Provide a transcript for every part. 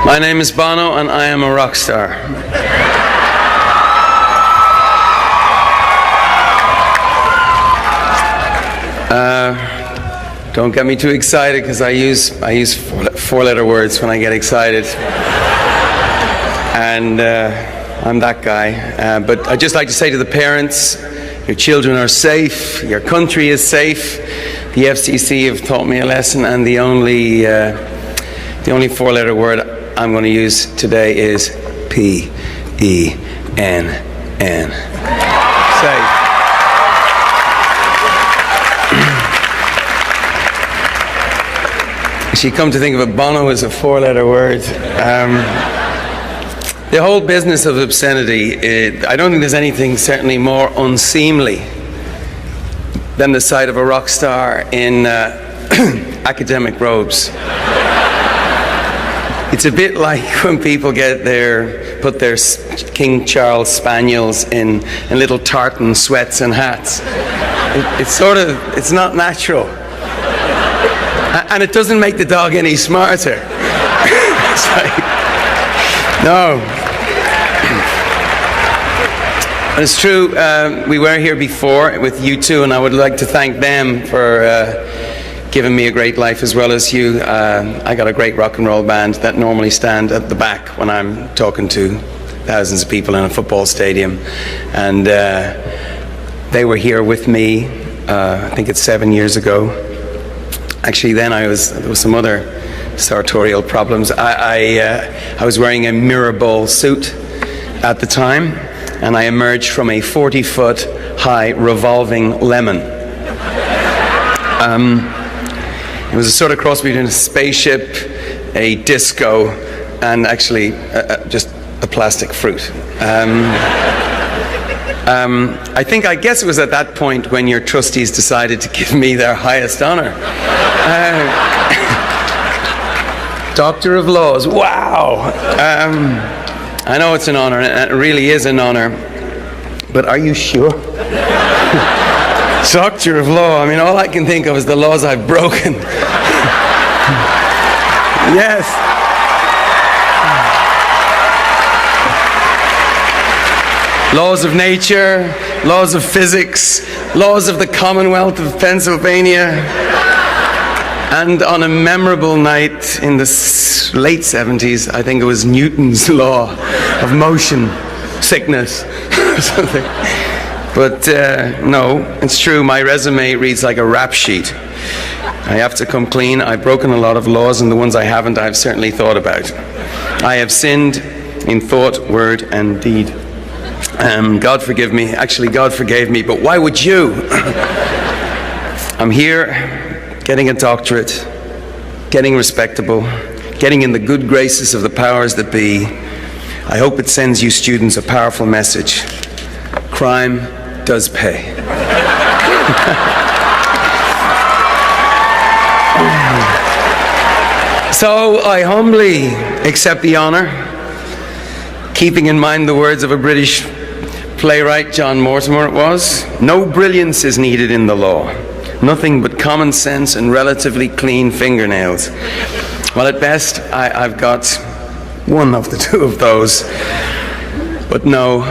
My name is Bono, and I am a rock star. Don't get me too excited, because I use four-letter words when I get excited, and I'm that guy. But I'd just like to say to the parents, your children are safe, your country is safe. The FCC have taught me a lesson, and the only four-letter word I'm going to use today is P-E-N-N. Safe. Actually, come to think of it, Bono is a four-letter word. The whole business of obscenity, I don't think there's anything certainly more unseemly than the sight of a rock star in academic robes. It's a bit like when people put their King Charles Spaniels in little tartan sweats and hats. It's not natural. And it doesn't make the dog any smarter. It's like, no. It's true, we were here before with you two, and I would like to thank them for giving me a great life as well as you. I got a great rock and roll band that normally stand at the back when I'm talking to thousands of people in a football stadium. And they were here with me, I think it's 7 years ago. Actually, then there was some other sartorial problems. I was wearing a mirror ball suit at the time, and I emerged from a 40-foot high revolving lemon. It was a sort of cross between a spaceship, a disco, and actually just a plastic fruit. I guess it was at that point when your trustees decided to give me their highest honor. Doctor of Laws, wow! I know it's an honor, and it really is an honor, but are you sure? Doctor of Law, I mean, all I can think of is the laws I've broken. Yes. Laws of nature, laws of physics, laws of the Commonwealth of Pennsylvania. And on a memorable night in the late 70s, I think it was Newton's law of motion sickness or something. But no, it's true, my resume reads like a rap sheet. I have to come clean. I've broken a lot of laws, and the ones I haven't, I've certainly thought about. I have sinned in thought, word, and deed. God forgive me. Actually, God forgave me, but why would you? I'm here, getting a doctorate, getting respectable, getting in the good graces of the powers that be. I hope it sends you students a powerful message. Crime does pay. So I humbly accept the honor, keeping in mind the words of a British playwright, John Mortimer it was, no brilliance is needed in the law, nothing but common sense and relatively clean fingernails. Well, at best, I've got one of the two of those. But no,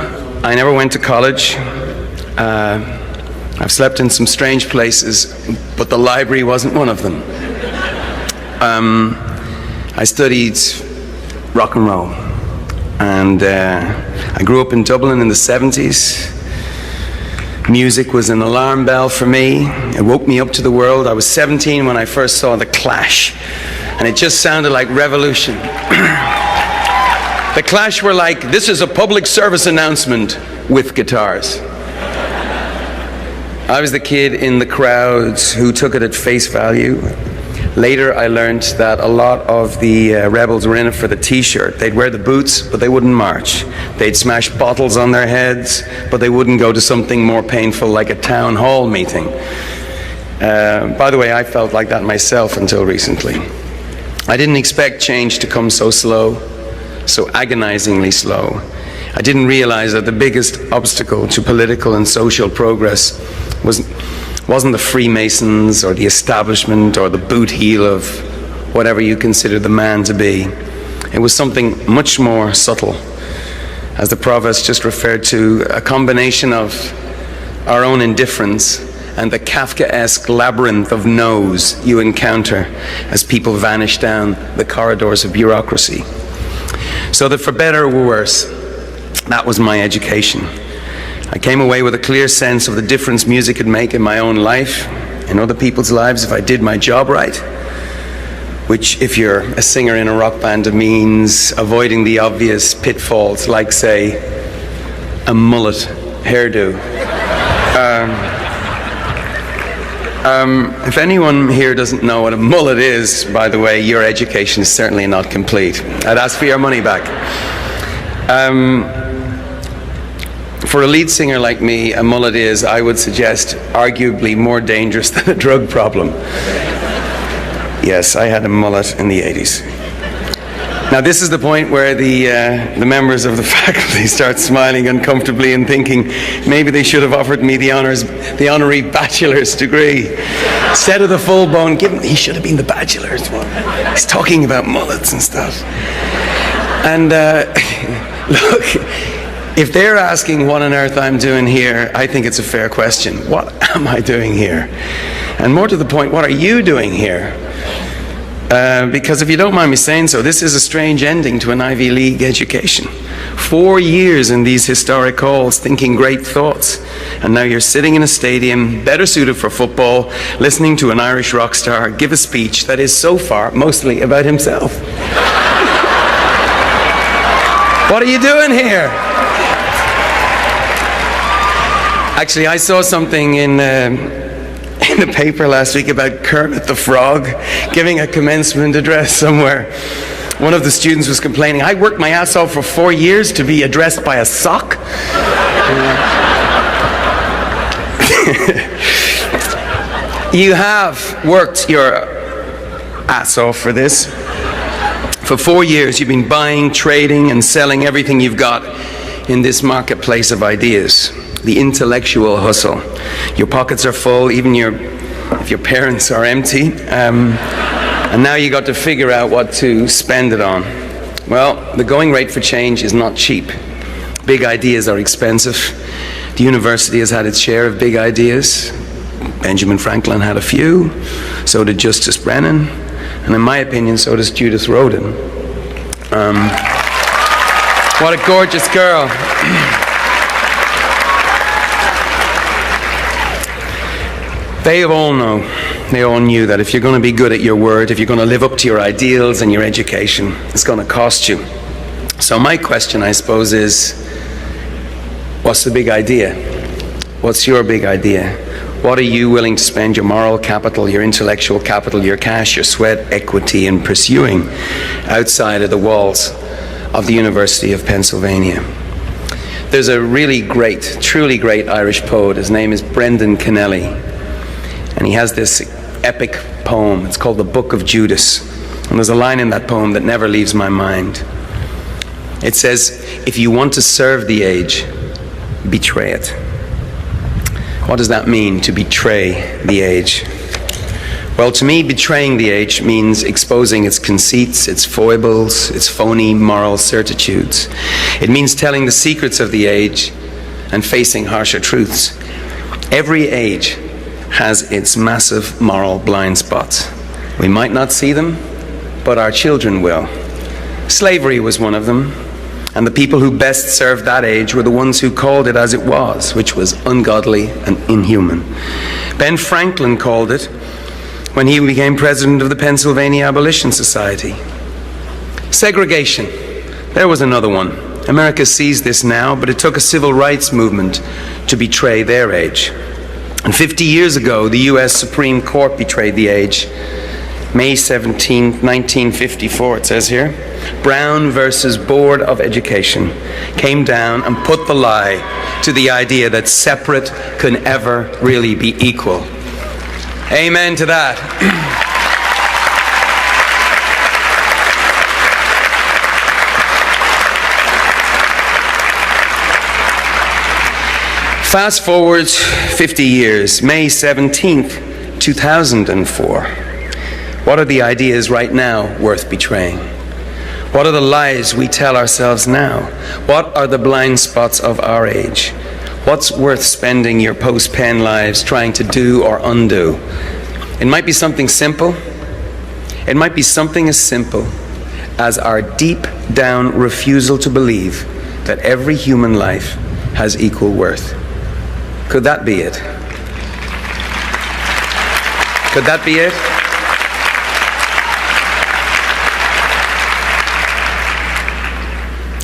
I never went to college. I've slept in some strange places, but the library wasn't one of them. I studied rock and roll, and I grew up in Dublin in the 70s. Music was an alarm bell for me. It woke me up to the world. I was 17 when I first saw The Clash, and it just sounded like revolution. The Clash were like, this is a public service announcement with guitars. I was the kid in the crowds who took it at face value. Later I learned that a lot of the rebels were in it for the t-shirt. They'd wear the boots, but they wouldn't march. They'd smash bottles on their heads, but they wouldn't go to something more painful like a town hall meeting. By the way, I felt like that myself until recently. I didn't expect change to come so slow, so agonizingly slow. I didn't realize that the biggest obstacle to political and social progress wasn't the Freemasons or the establishment or the boot heel of whatever you consider the man to be. It was something much more subtle, as the provost just referred to, a combination of our own indifference and the Kafkaesque labyrinth of no's you encounter as people vanish down the corridors of bureaucracy. So that for better or worse, that was my education. I came away with a clear sense of the difference music could make in my own life, in other people's lives, if I did my job right, which, if you're a singer in a rock band, means avoiding the obvious pitfalls, like, say, a mullet hairdo. If anyone here doesn't know what a mullet is, by the way, your education is certainly not complete. I'd ask for your money back. For a lead singer like me, a mullet is, I would suggest, arguably more dangerous than a drug problem. Yes, I had a mullet in the 80s. Now, this is the point where the members of the faculty start smiling uncomfortably and thinking maybe they should have offered me the honorary bachelor's degree. Instead of the full-blown, he should have been the bachelor's one. He's talking about mullets and stuff. And look, if they're asking what on earth I'm doing here, I think it's a fair question. What am I doing here? And more to the point, what are you doing here? Because if you don't mind me saying so, this is a strange ending to an Ivy League education. 4 years in these historic halls thinking great thoughts, and now you're sitting in a stadium better suited for football, listening to an Irish rock star give a speech that is so far mostly about himself. What are you doing here? Actually, I saw something in the paper last week about Kermit the Frog giving a commencement address somewhere. One of the students was complaining, I worked my ass off for 4 years to be addressed by a sock. You have worked your ass off for this. For 4 years you've been buying, trading, and selling everything you've got in this marketplace of ideas. The intellectual hustle. Your pockets are full, even if your parents are empty, and now you got to figure out what to spend it on. Well, the going rate for change is not cheap. Big ideas are expensive. The university has had its share of big ideas. Benjamin Franklin had a few, so did Justice Brennan, and in my opinion, so does Judith Rodin. What a gorgeous girl. They all knew that if you're going to be good at your word, if you're going to live up to your ideals and your education, it's going to cost you. So my question, I suppose, is, what's the big idea? What's your big idea? What are you willing to spend your moral capital, your intellectual capital, your cash, your sweat, equity in pursuing outside of the walls of the University of Pennsylvania? There's a really great, truly great Irish poet. His name is Brendan Kennelly. And he has this epic poem. It's called The Book of Judas. And there's a line in that poem that never leaves my mind. It says, if you want to serve the age, betray it. What does that mean, to betray the age? Well, to me, betraying the age means exposing its conceits, its foibles, its phony moral certitudes. It means telling the secrets of the age and facing harsher truths. Every age has its massive moral blind spots. We might not see them, but our children will. Slavery was one of them, and the people who best served that age were the ones who called it as it was, which was ungodly and inhuman. Ben Franklin called it when he became president of the Pennsylvania Abolition Society. Segregation, there was another one. America sees this now, but it took a civil rights movement to betray their age. And 50 years ago, the U.S. Supreme Court betrayed the age. May 17, 1954, it says here, Brown versus Board of Education came down and put the lie to the idea that separate can ever really be equal. Amen to that. Fast forward 50 years, May 17th, 2004. What are the ideas right now worth betraying? What are the lies we tell ourselves now? What are the blind spots of our age? What's worth spending your post-pen lives trying to do or undo? It might be something simple. It might be something as simple as our deep down refusal to believe that every human life has equal worth. Could that be it? Could that be it?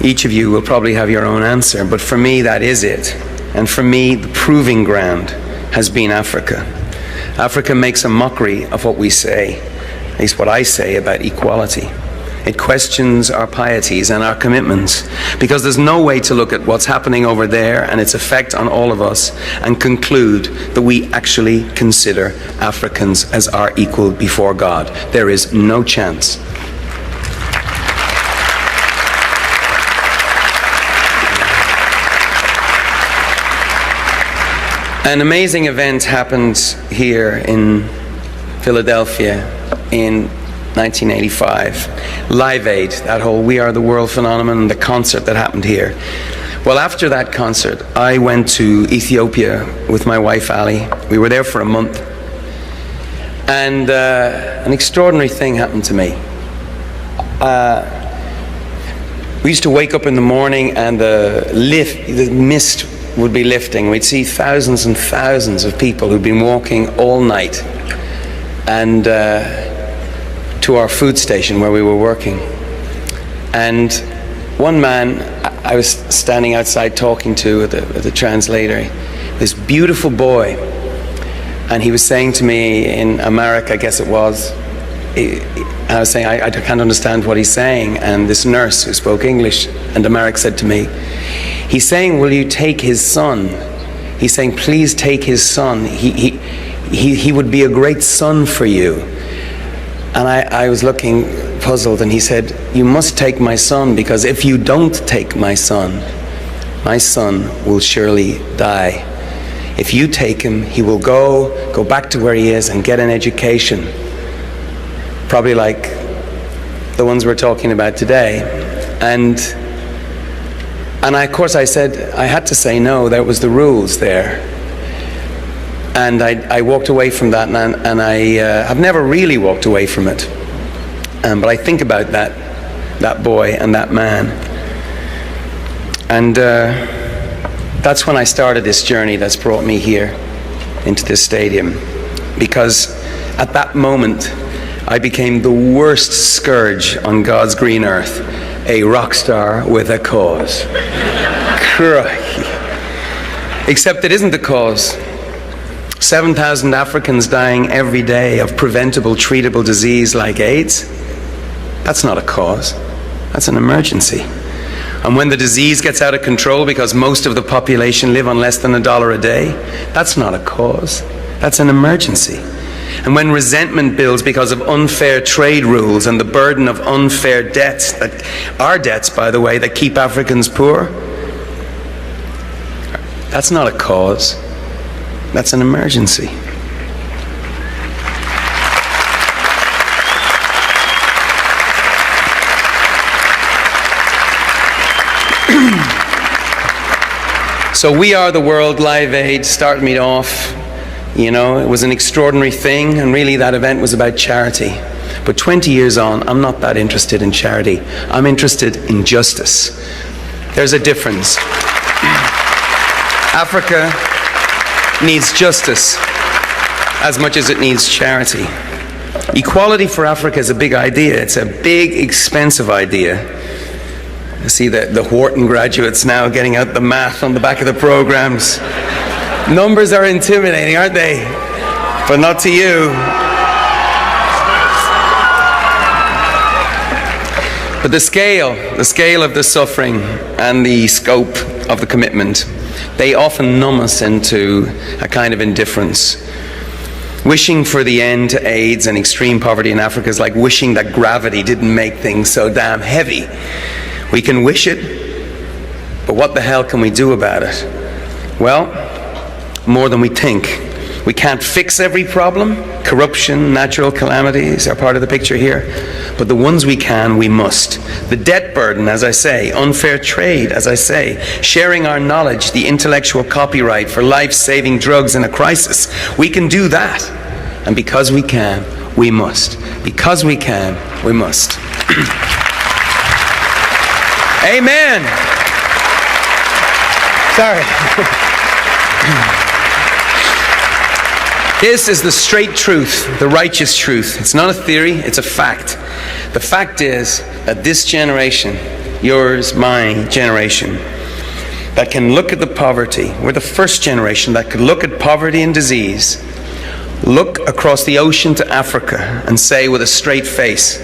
Each of you will probably have your own answer, but for me that is it. And for me, the proving ground has been Africa. Africa makes a mockery of what we say, at least what I say about equality. It questions our pieties and our commitments, because there's no way to look at what's happening over there and its effect on all of us and conclude that we actually consider Africans as our equal before God. There is no chance. An amazing event happened here in Philadelphia in 1985. Live Aid, that whole We Are the World phenomenon, the concert that happened here. Well, after that concert, I went to Ethiopia with my wife, Ali. We were there for a month. And an extraordinary thing happened to me. We used to wake up in the morning and the mist would be lifting. We'd see thousands and thousands of people who'd been walking all night and to our food station where we were working. And one man I was standing outside talking to the translator, this beautiful boy, and he was saying to me in Amharic, I guess it was, I was saying, I can't understand what he's saying. And this nurse who spoke English and Amharic said to me, he's saying, will you take his son? He's saying, please take his son. He would be a great son for you. And I was looking puzzled, and he said, you must take my son, because if you don't take my son will surely die. If you take him, he will go back to where he is and get an education. Probably like the ones we're talking about today. And of course I said, I had to say no, that was the rules there. And I walked away from that, and I've never really walked away from it. But I think about that boy and that man. And that's when I started this journey that's brought me here into this stadium. Because at that moment, I became the worst scourge on God's green earth, a rock star with a cause. Crikey. Except it isn't a cause. 7,000 Africans dying every day of preventable, treatable disease like AIDS. That's not a cause. That's an emergency. And when the disease gets out of control because most of the population live on less than $1 a day, that's not a cause. That's an emergency. And when resentment builds because of unfair trade rules and the burden of unfair debts, that are debts, by the way, that keep Africans poor, that's not a cause. That's an emergency. So We Are the World Live Aid started me off. You know, it was an extraordinary thing, and really that event was about charity. But 20 years on, I'm not that interested in charity. I'm interested in justice. There's a difference. Africa needs justice as much as it needs charity. Equality for Africa is a big idea. It's a big, expensive idea. I see the Wharton graduates now getting out the math on the back of the programs. Numbers are intimidating, aren't they? But not to you. But the scale of the suffering and the scope of the commitment, they often numb us into a kind of indifference. Wishing for the end to AIDS and extreme poverty in Africa is like wishing that gravity didn't make things so damn heavy. We can wish it, but what the hell can we do about it? Well, more than we think. We can't fix every problem. Corruption, natural calamities are part of the picture here. But the ones we can, we must. The debt burden, as I say, unfair trade, as I say, sharing our knowledge, the intellectual copyright for life-saving drugs in a crisis. We can do that. And because we can, we must. Because we can, we must. Amen. Sorry. This is the straight truth, the righteous truth. It's not a theory, it's a fact. The fact is that this generation, yours, my generation, that can look at the poverty, we're the first generation that could look at poverty and disease, look across the ocean to Africa and say with a straight face,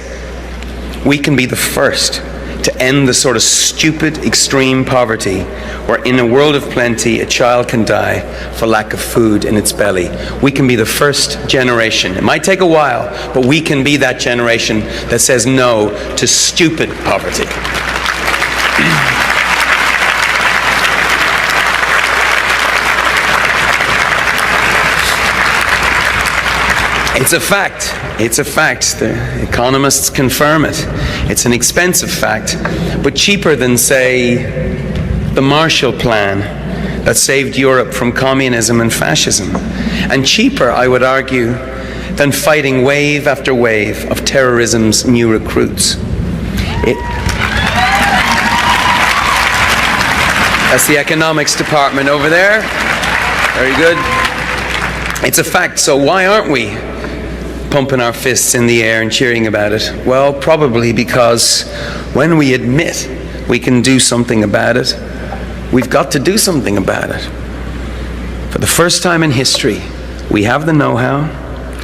we can be the first to end the sort of stupid, extreme poverty where in a world of plenty, a child can die for lack of food in its belly. We can be the first generation. It might take a while, but we can be that generation that says no to stupid poverty. It's a fact. It's a fact. The economists confirm it. It's an expensive fact, but cheaper than, say, the Marshall Plan that saved Europe from communism and fascism. And cheaper, I would argue, than fighting wave after wave of terrorism's new recruits. That's the economics department over there. Very good. It's a fact, so why aren't we pumping our fists in the air and cheering about it? Well, probably because when we admit we can do something about it, we've got to do something about it. For the first time in history, we have the know-how,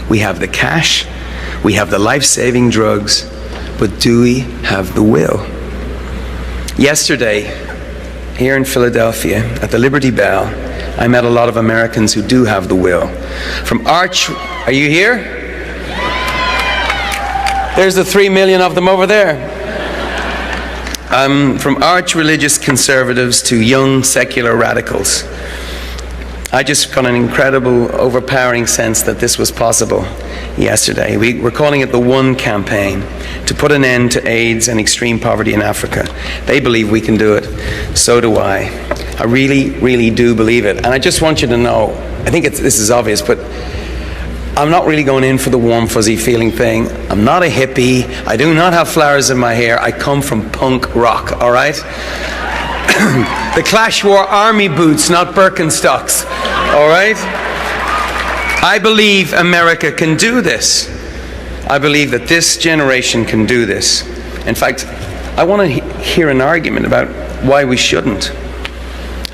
we have the cash, we have the life-saving drugs, but do we have the will? Yesterday, here in Philadelphia, at the Liberty Bell, I met a lot of Americans who do have the will. From are you here? There's the 3 million of them over there. From arch-religious conservatives to young secular radicals. I just got an incredible, overpowering sense that this was possible yesterday. We're calling it the One Campaign, to put an end to AIDS and extreme poverty in Africa. They believe we can do it. So do I. I really, really do believe it. And I just want you to know, I think this is obvious, but I'm not really going in for the warm, fuzzy feeling thing. I'm not a hippie. I do not have flowers in my hair. I come from punk rock, all right? The Clash wore army boots, not Birkenstocks, all right? I believe America can do this. I believe that this generation can do this. In fact, I want to hear an argument about why we shouldn't.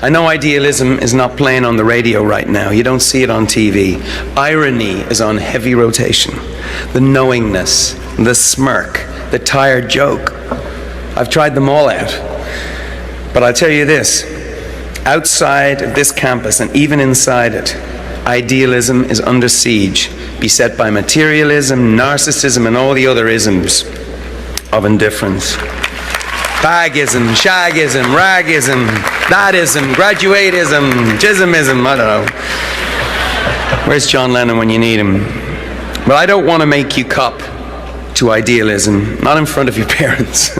I know idealism is not playing on the radio right now. You don't see it on TV. Irony is on heavy rotation. The knowingness, the smirk, the tired joke. I've tried them all out. But I'll tell you this, outside of this campus and even inside it, idealism is under siege, beset by materialism, narcissism, and all the other isms of indifference. Bagism, shagism, ragism, thatism, graduatism, jismism, I don't know. Where's John Lennon when you need him? But I don't want to make you cop to idealism, not in front of your parents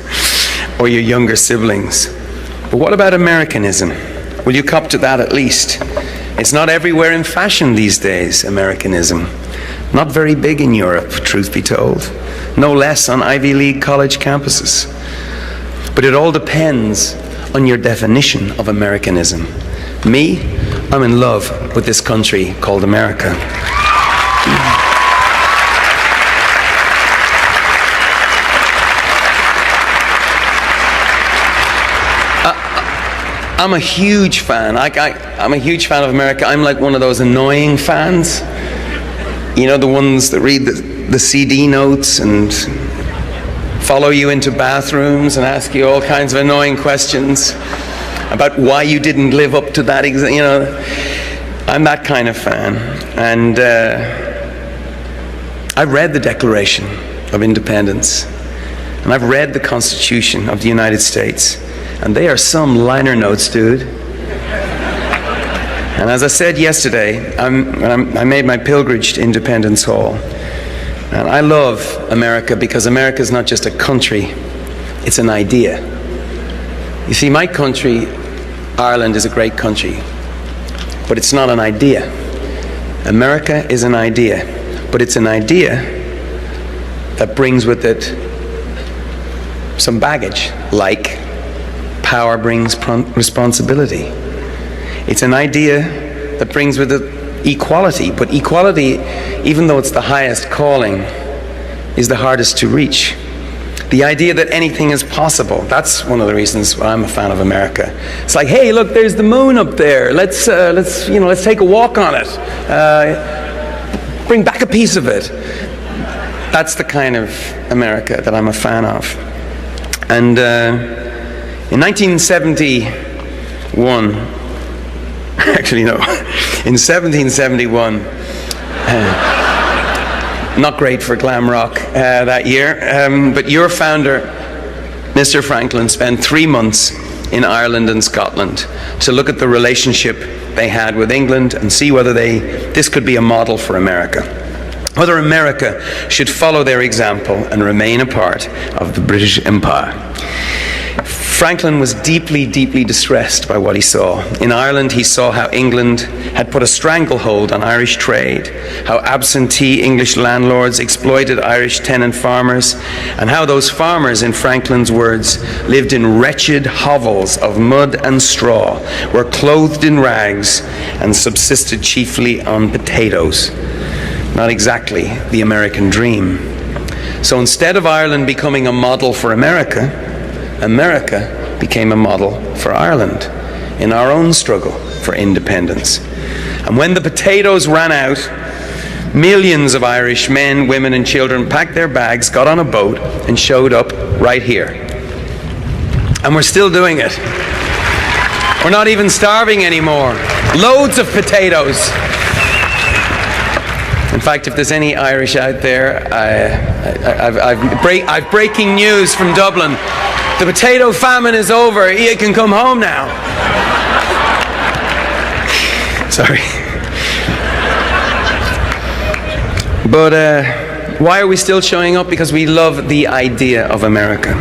or your younger siblings. But what about Americanism? Will you cop to that at least? It's not everywhere in fashion these days, Americanism. Not very big in Europe, truth be told. No less on Ivy League college campuses. But it all depends on your definition of Americanism. Me, I'm in love with this country called America. I'm a huge fan. I'm a huge fan of America. I'm like one of those annoying fans. You know, the ones that read the CD notes and follow you into bathrooms and ask you all kinds of annoying questions about why you didn't live up to that. You know, I'm that kind of fan. And I've read the Declaration of Independence, and I've read the Constitution of the United States. And they are some liner notes, dude. And as I said yesterday, I made my pilgrimage to Independence Hall. And I love America because America is not just a country, it's an idea. You see, my country, Ireland, is a great country, but it's not an idea. America is an idea, but it's an idea that brings with it some baggage, like power brings responsibility. It's an idea that brings with it equality, but equality, even though it's the highest calling, is the hardest to reach. The idea that anything is possible, that's one of the reasons why I'm a fan of America. It's like, hey, look, there's the moon up there. Let's take a walk on it. Bring back a piece of it. That's the kind of America that I'm a fan of. And in 1971, actually no, in 1771, not great for glam rock that year, but your founder, Mr. Franklin, spent 3 months in Ireland and Scotland to look at the relationship they had with England and see whether this could be a model for America. Whether America should follow their example and remain a part of the British Empire. Franklin was deeply, deeply distressed by what he saw. In Ireland, he saw how England had put a stranglehold on Irish trade, how absentee English landlords exploited Irish tenant farmers, and how those farmers, in Franklin's words, lived in wretched hovels of mud and straw, were clothed in rags, and subsisted chiefly on potatoes. Not exactly the American dream. So instead of Ireland becoming a model for America, America became a model for Ireland in our own struggle for independence. And when the potatoes ran out, millions of Irish men, women, and children packed their bags, got on a boat, and showed up right here. And we're still doing it. We're not even starving anymore. Loads of potatoes. In fact, if there's any Irish out there, I've breaking news from Dublin. The potato famine is over. You can come home now. Sorry. But why are we still showing up? Because we love the idea of America.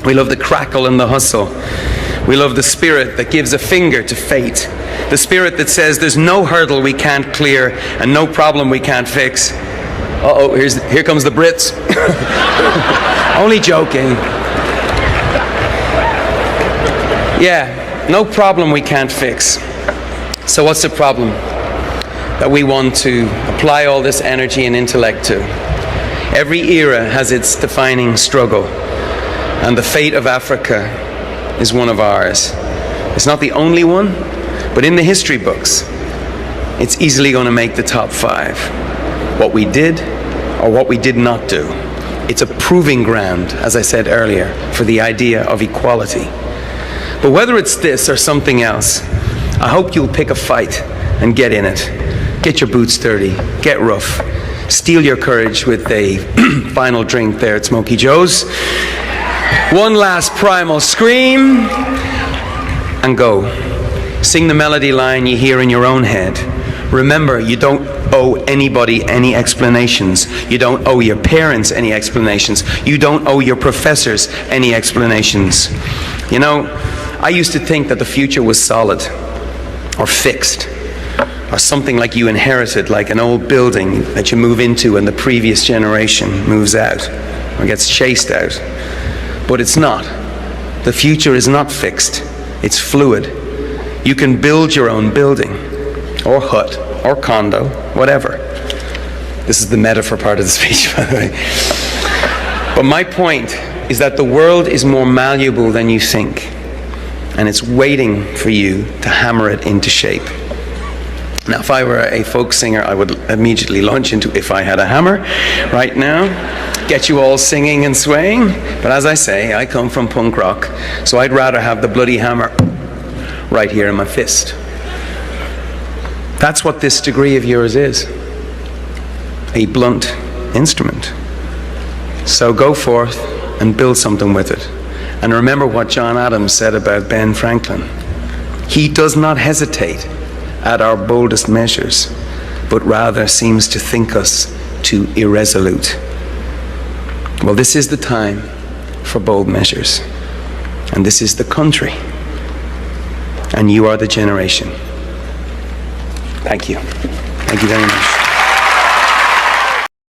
We love the crackle and the hustle. We love the spirit that gives a finger to fate. The spirit that says there's no hurdle we can't clear and no problem we can't fix. Uh-oh, here comes the Brits. Only joking. Yeah, no problem we can't fix. So what's the problem that we want to apply all this energy and intellect to? Every era has its defining struggle, and the fate of Africa is one of ours. It's not the only one, but in the history books, it's easily going to make the top 5. What we did or what we did not do. It's a proving ground, as I said earlier, for the idea of equality. But whether it's this or something else, I hope you'll pick a fight and get in it. Get your boots dirty, get rough, steel your courage with a final drink there at Smoky Joe's. One last primal scream, and go. Sing the melody line you hear in your own head. Remember, you don't owe anybody any explanations. You don't owe your parents any explanations. You don't owe your professors any explanations. You know, I used to think that the future was solid or fixed or something like you inherited, like an old building that you move into and the previous generation moves out or gets chased out. But it's not. The future is not fixed. It's fluid. You can build your own building or hut or condo, whatever. This is the metaphor part of the speech, by the way. But my point is that the world is more malleable than you think, and it's waiting for you to hammer it into shape. Now, if I were a folk singer, I would immediately launch into If I Had a Hammer right now, get you all singing and swaying. But as I say, I come from punk rock, so I'd rather have the bloody hammer right here in my fist. That's what this degree of yours is, a blunt instrument. So go forth and build something with it. And remember what John Adams said about Ben Franklin. He does not hesitate at our boldest measures, but rather seems to think us too irresolute. Well, this is the time for bold measures. And this is the country. And you are the generation. Thank you. Thank you very much.